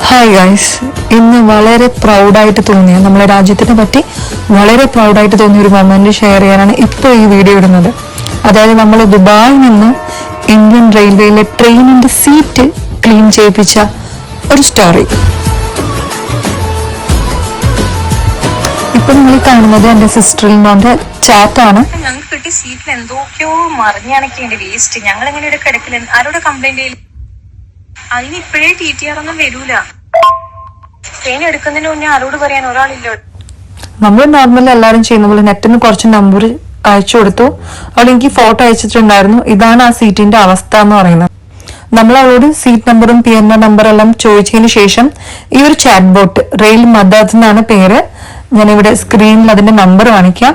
Hi guys, ഇന്ന് വളരെ പ്രൗഡായിട്ട് തോന്നിയ നമ്മളെ രാജ്യത്തിനെ പറ്റി വളരെ പ്രൗഡായിട്ട് തോന്നിയ ഒരു മൊമെന്റ് ഷെയർ ചെയ്യാനാണ് ഇപ്പോൾ ഈ വീഡിയോ ഇടുന്നത്. അതായത് നമ്മൾ ദുബായിൽ നിന്ന് ഇന്ത്യൻ റെയിൽവേയിലെ ട്രെയിനിന്റെ സീറ്റ് ക്ലീൻ ചെയ്യിപ്പിച്ച ഒരു സ്റ്റോറി. ഇപ്പൊ നിങ്ങൾ കാണുന്നത് എന്റെ സിസ്റ്ററിന്റെ ചാറ്റാണ്. ഞങ്ങൾക്ക് കിട്ടിയ സീറ്റിൽ എന്തൊക്കെയോ മറിഞ്ഞാണൊക്കെ വേസ്റ്റ്. ഞങ്ങൾ എങ്ങനെ ഇവിടെ കിടക്കില്ല, ആരോട് കംപ്ലൈന്റ് ചെയ്യില്ല. അതിന് ഇപ്പോഴേ TTR ഒന്നും വരൂല. ട്രെയിൻ എടുക്കുന്നതിന് മുന്നേ ആരോട് പറയാൻ ഒരാളില്ല. നമ്മൾ നോർമലി എല്ലാവരും ചെയ്യുന്ന പോലെ നെറ്റിന് കുറച്ച് നമ്പർ അയച്ചു കൊടുത്തു. അവൾ എനിക്ക് ഫോട്ടോ അയച്ചിട്ടുണ്ടായിരുന്നു. ഇതാണ് ആ സീറ്റിന്റെ അവസ്ഥ എന്ന് പറയുന്നത്. നമ്മൾ അവളോട് സീറ്റ് നമ്പറും PNR നമ്പറും എല്ലാം ചോദിച്ചതിന് ശേഷം ഈ ഒരു ചാറ്റ് ബോട്ട്, റെയിൽ മദാദ് എന്നാണ് പേര്, ഞാനിവിടെ സ്ക്രീനിൽ അതിന്റെ നമ്പർ കാണിക്കാം.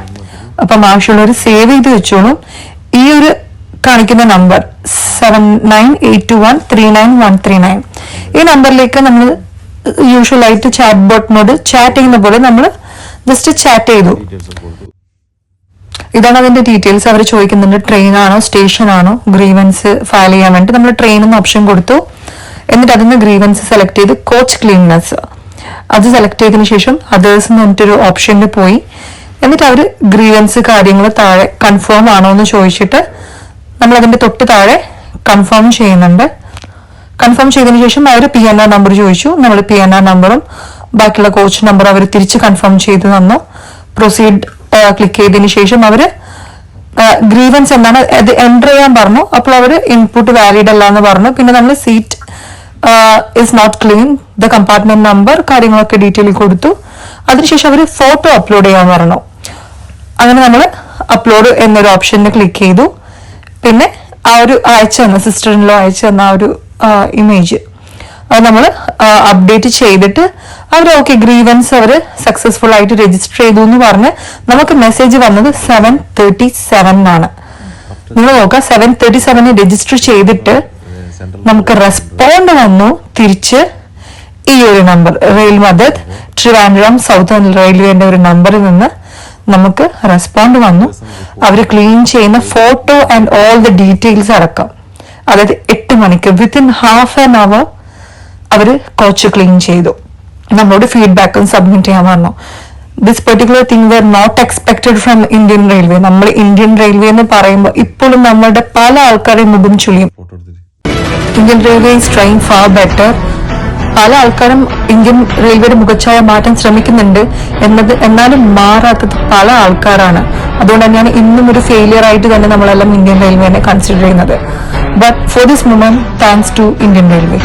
അപ്പം ആവശ്യമുള്ളവർ സേവ് ചെയ്ത് വെച്ചോളൂ. ഈ ഒരു കാണിക്കുന്ന നമ്പർ 7982139139. ഈ നമ്പറിലേക്ക് നമ്മൾ യൂഷ്വൽ ആയിട്ട് ചാറ്റ് ബോട്ടിനോട് ചാറ്റ് ചെയ്യുന്ന പോലെ നമ്മൾ ജസ്റ്റ് ചാറ്റ് ചെയ്തു. ഇതാണ് അതിന്റെ ഡീറ്റെയിൽസ്. അവർ ചോദിക്കുന്നുണ്ട് ട്രെയിൻ ആണോ സ്റ്റേഷൻ ആണോ, ഗ്രീവൻസ് ഫയൽ ചെയ്യാൻ വേണ്ടി നമ്മൾ ട്രെയിൻ എന്ന ഓപ്ഷൻ കൊടുത്തു. എന്നിട്ട് അതിന് ഗ്രീവൻസ് സെലക്ട് ചെയ്ത് കോച്ച് ക്ലീൻനെസ് അത് സെലക്ട് ചെയ്തതിനു ശേഷം അതേഴ്സ് എന്ന് പറഞ്ഞിട്ടൊരു ഓപ്ഷനിൽ പോയി. എന്നിട്ട് അവർ ഗ്രീവൻസ് കാര്യങ്ങൾ താഴെ കൺഫേം ആണോ എന്ന് ചോദിച്ചിട്ട് നമ്മൾ അതിന്റെ തൊട്ട് താഴെ കൺഫേം ചെയ്യുന്നുണ്ട്. കൺഫേം ചെയ്തതിനു ശേഷം അവർ PNR നമ്പർ ചോദിച്ചു. നമ്മൾ PNR നമ്പറും ബാക്കിയുള്ള കോച്ച് നമ്പറും അവർ തിരിച്ച് കൺഫേം ചെയ്ത് തന്നു. പ്രൊസീഡ് ക്ലിക്ക് ചെയ്തതിനു ശേഷം അവര് ഗ്രീവൻസ് എന്താണ് അത് എൻ്റർ ചെയ്യാൻ പറഞ്ഞു. അപ്പോൾ അവർ ഇൻപുട്ട് വാലിഡ് അല്ല എന്ന് പറഞ്ഞു. പിന്നെ നമ്മൾ seat is not clean, the compartment number കാര്യങ്ങളൊക്കെ ഡീറ്റെയിൽ കൊടുത്തു. അതിനുശേഷം അവർ ഫോട്ടോ അപ്ലോഡ് ചെയ്യാൻ പറഞ്ഞു. അങ്ങനെ നമ്മൾ അപ്ലോഡ് എന്നൊരു ഓപ്ഷനിൽ ക്ലിക്ക് ചെയ്തു. പിന്നെ ആ ഒരു അയച്ചു തന്ന സിസ്റ്ററിനോ അയച്ചു തന്ന ആ ഒരു ഇമേജ് അത് നമ്മൾ അപ്ഡേറ്റ് ചെയ്തിട്ട് അവർ ഓക്കെ ഗ്രീവൻസ് അവർ സക്സസ്ഫുൾ ആയിട്ട് രജിസ്റ്റർ ചെയ്തു എന്ന് പറഞ്ഞ് നമുക്ക് മെസ്സേജ് വന്നത് 7:37 ആണ്. നിങ്ങൾ നോക്കുക, 7:37 രജിസ്റ്റർ ചെയ്തിട്ട് നമുക്ക് റെസ്പോണ്ട് വന്നു തിരിച്ച് ഈ ഒരു number, rail Madad Trivandrum southern റെയിൽവേന്റെ ഒരു നമ്പറിൽ നിന്ന് നമുക്ക് റെസ്പോണ്ട് വന്നു. അവർ ക്ലീൻ ചെയ്യുന്ന photo and all the details അടക്കം. അതായത് 8 മണിക്ക് വിത്തിൻ ഹാഫ് ആൻ അവർ അവര് കോച്ച് ക്ലീൻ ചെയ്തു. നമ്മളോട് ഫീഡ്ബാക്കും സബ്മിറ്റ് ചെയ്യാൻ പറഞ്ഞു. This particular thing were not expected from Indian railway. നമ്മൾ ഇന്ത്യൻ റെയിൽവേ എന്ന് പറയുമ്പോൾ ഇപ്പോഴും നമ്മുടെ പല ആൾക്കാരെയും മുഖം ചുളിയും. Indian railway is trying far better. പല ആൾക്കാരും ഇന്ത്യൻ റെയിൽവേയുടെ മുഖച്ഛായ മാറ്റാൻ ശ്രമിക്കുന്നുണ്ട് എന്നാലും മാറാത്തത് പല ആൾക്കാരാണ്. അതുകൊണ്ട് തന്നെയാണ് ഇന്നും ഒരു ഫെയിലിയർ ആയിട്ട് തന്നെ നമ്മളെല്ലാം ഇന്ത്യൻ റെയിൽവേനെ കൺസിഡർ ചെയ്യുന്നത്. But for this moment thanks to Indian railway.